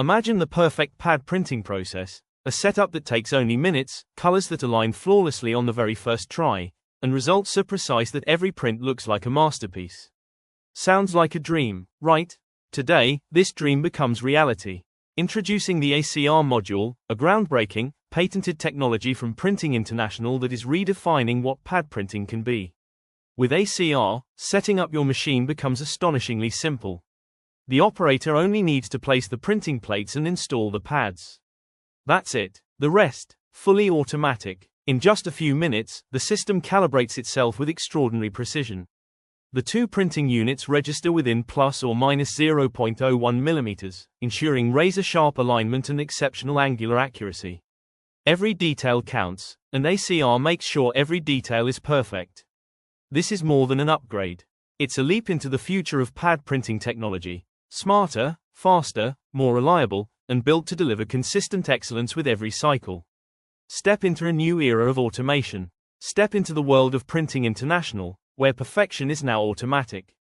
Imagine the perfect pad printing process, a setup that takes only minutes, colors that align flawlessly on the very first try, and results so precise that every print looks like a masterpiece. Sounds like a dream, right? Today, this dream becomes reality. Introducing the ACR module, a groundbreaking, patented technology from Printing International that is redefining what pad printing can be. With ACR, setting up your machine becomes astonishingly simple. The operator only needs to place the printing plates and install the pads. That's it. The rest, fully automatic. In just a few minutes, the system calibrates itself with extraordinary precision. The two printing units register within plus or minus 0.01 mm, ensuring razor-sharp alignment and exceptional angular accuracy. Every detail counts, and ACR makes sure every detail is perfect. This is more than an upgrade. It's a leap into the future of pad printing technology. Smarter, faster, more reliable, and built to deliver consistent excellence with every cycle. Step into a new era of automation. Step into the world of Printing International, where perfection is now automatic.